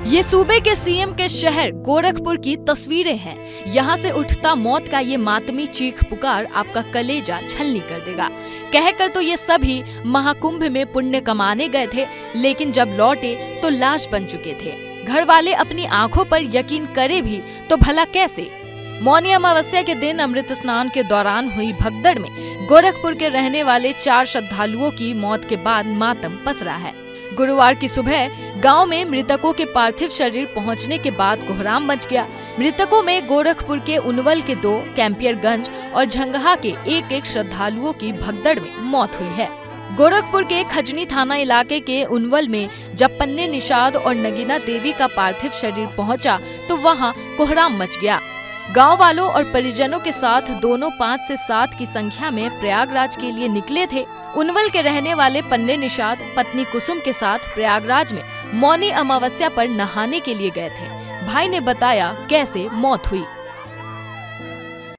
ये सूबे के सीएम के शहर गोरखपुर की तस्वीरें हैं। यहाँ से उठता मौत का ये मातमी चीख पुकार आपका कलेजा छलनी कर देगा। कहकर तो ये सभी महाकुंभ में पुण्य कमाने गए थे, लेकिन जब लौटे तो लाश बन चुके थे। घर वाले अपनी आंखों पर यकीन करे भी तो भला कैसे। मौनी अमावस्या के दिन अमृत स्नान के दौरान हुई भगदड़ में गोरखपुर के रहने वाले 4 श्रद्धालुओं की मौत के बाद मातम पसरा है। गुरुवार की सुबह गांव में मृतकों के पार्थिव शरीर पहुंचने के बाद कोहराम मच गया। मृतकों में गोरखपुर के उनवल के 2, कैंपियरगंज और झंगहा के 1-1 श्रद्धालुओं की भगदड़ में मौत हुई है। गोरखपुर के खजनी थाना इलाके के उनवल में जब पन्ने निषाद और नगीना देवी का पार्थिव शरीर पहुंचा तो वहां कोहराम मच गया। गांव वालों और परिजनों के साथ दोनों 5 से 7 की संख्या में प्रयागराज के लिए निकले थे। उनवल के रहने वाले पन्ने निषाद पत्नी कुसुम के साथ प्रयागराज में मौनी अमावस्या पर नहाने के लिए गए थे। भाई ने बताया कैसे मौत हुई।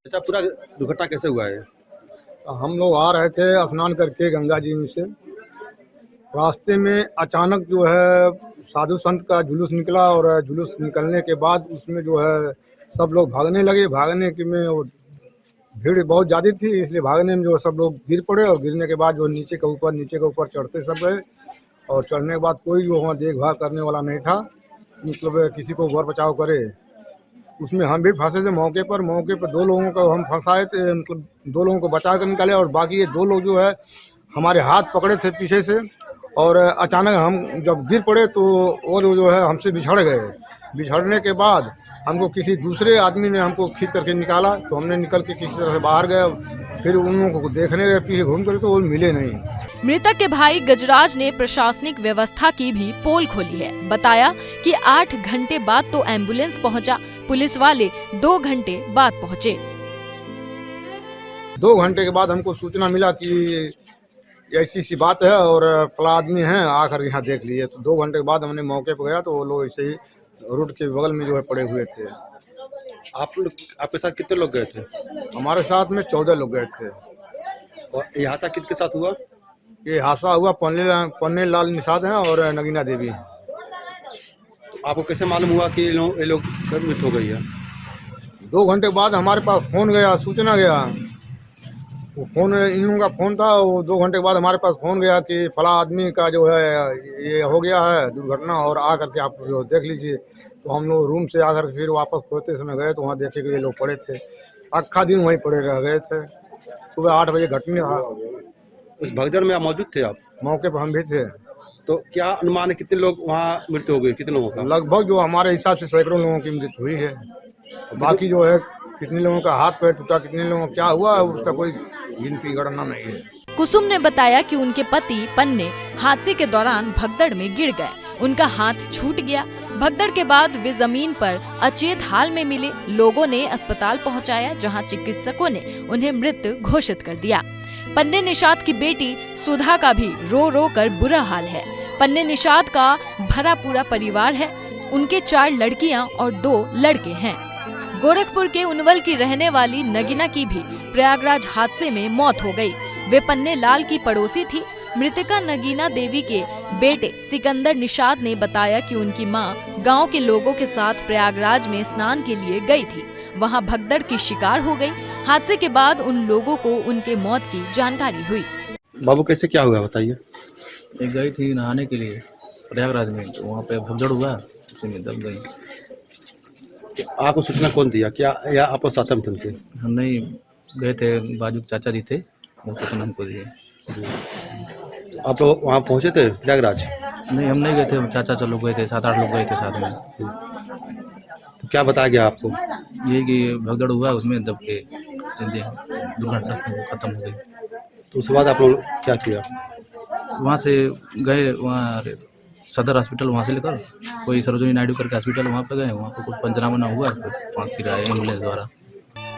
अच्छा, पूरा दुर्घटना कैसे हुआ है? हम लोग आ रहे थे स्नान करके गंगा जी में से, रास्ते में अचानक जो है साधु संत का जुलूस निकला और जुलूस निकलने के बाद उसमें जो है सब लोग भागने लगे। भागने के में भीड़ बहुत ज़्यादा थी, इसलिए भागने में जो सब लोग गिर पड़े और गिरने के बाद जो नीचे के ऊपर चढ़ते सब गए और चढ़ने के बाद कोई जो वहाँ देखभाल करने वाला नहीं था, मतलब किसी को वर बचाव करे। उसमें हम भी फंसे थे मौके पर 2 लोगों को हम फंसाए थे, मतलब 2 लोगों को बचा कर निकाले और बाकी ये 2 लोग जो है हमारे हाथ पकड़े थे पीछे से और अचानक हम जब गिर पड़े तो वो जो है हमसे बिछड़ गए। बिछड़ने के बाद हमको किसी दूसरे आदमी ने हमको खींच करके निकाला, तो हमने निकल के किसी तरह से बाहर गए। फिर उन लोगों को देखने गए पीछे घूम कर, तो वो मिले नहीं। मृतक के भाई गजराज ने प्रशासनिक व्यवस्था की भी पोल खोली है। बताया कि 8 घंटे बाद तो एम्बुलेंस पहुंचा, पुलिस वाले 2 घंटे बाद पहुंचे। 2 घंटे के बाद हमको सूचना मिला कि ऐसी सी बात है और फला आदमी है, आकर यहाँ देख लिए। तो 2 घंटे के बाद हमने मौके पर गया तो वो लोग ऐसे ही रोड के बगल में जो है पड़े हुए थे। आपके साथ कितने लोग गए थे? हमारे साथ में 14 लोग गए थे। और ये हादसा किसके साथ हुआ? ये हादसा हुआ पन्ने लाल निषाद हैं और नगीना देवी हैं। तो आपको कैसे मालूम हुआ कि ये लोग मृत हो गई है? 2 घंटे बाद हमारे पास फोन गया, सूचना गया। वो फोन इन लोगों का फोन था। वो 2 घंटे के बाद हमारे पास फोन गया कि फला आदमी का जो है ये हो गया है दुर्घटना और आ करके आप जो देख लीजिए। तो हम लोग रूम से आकर फिर वापस खोते समय गए तो वहाँ देखे कि ये लोग पड़े थे। अक्खा दिन वहीं पड़े रह गए थे। सुबह 8 बजे घटना था। उस भगदड़ में आप मौजूद थे? आप मौके पर हम भी थे। तो क्या अनुमान है कितने लोग वहाँ मृत्यु हो गई? कितने लोगों का? लगभग जो हमारे हिसाब से सैकड़ों लोगों की मृत्यु हुई है। बाकी जो है कितने लोगों का हाथ पैर टूटा, कितने लोगों का क्या हुआ उसका कोई गिनती गणना नहीं है। कुसुम ने बताया कि उनके पति पन्ने हादसे के दौरान भगदड़ में गिर गए, उनका हाथ छूट गया। भगदड़ के बाद वे जमीन पर अचेत हाल में मिले। लोगों ने अस्पताल पहुंचाया, जहां चिकित्सकों ने उन्हें मृत घोषित कर दिया। पन्ने निषाद की बेटी सुधा का भी रो रो कर बुरा हाल है। पन्ने निषाद का भरा पूरा परिवार है। उनके 4 लड़कियां और 2 लड़के हैं। गोरखपुर के उनवल की रहने वाली नगीना की भी प्रयागराज हादसे में मौत हो गई। वे पन्ने लाल की पड़ोसी थी। मृतका नगीना देवी के बेटे सिकंदर निषाद ने बताया कि उनकी मां गांव के लोगों के साथ प्रयागराज में स्नान के लिए गई थी। वहां भगदड़ की शिकार हो गई। हादसे के बाद उन लोगों को उनके मौत की जानकारी हुई। बाबू कैसे क्या हुआ बताइए? एक गई थी नहाने के लिए प्रयागराज में, तो वहाँ पे भगदड़ हुआ, उसी में दब गई। आपको सूचना कौन दिया? क्या या आप साथ में थे? हम नहीं गए थे, बाजू चाचा जी थे, वो सूचना हमको दिए। आप वहाँ पहुँचे थे प्रयागराज? नहीं, हम नहीं गए थे, चाचा लोग गए थे, 7-8 लोग गए थे साथ में। तो क्या बताया गया आपको? ये कि भगदड़ हुआ, उसमें दब के दुर्घटना खत्म हो गई। तो उसके बाद आप लोग क्या किया? वहाँ से गए, वहाँ सदर हॉस्पिटल, वहाँ से लेकर कोई सरोजिनी नायडू करके हॉस्पिटल वहाँ पे गए। वहाँ पे कुछ पंचनामा ना हुआ, फिर आए एम्बुलेंस द्वारा।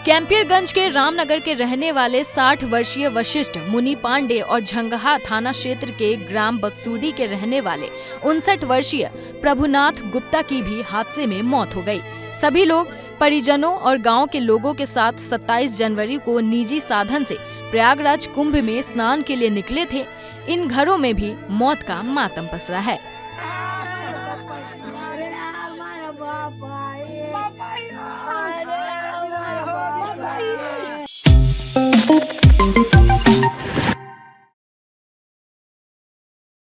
कैंपियरगंज के रामनगर के रहने वाले 60 वर्षीय वशिष्ठ मुनि पांडे और झंगहा थाना क्षेत्र के ग्राम बक्सूडी के रहने वाले 59 वर्षीय प्रभुनाथ गुप्ता की भी हादसे में मौत हो गई। सभी लोग परिजनों और गांव के लोगों के साथ 27 जनवरी को निजी साधन से प्रयागराज कुंभ में स्नान के लिए निकले थे। इन घरों में भी मौत का मातम पसरा है।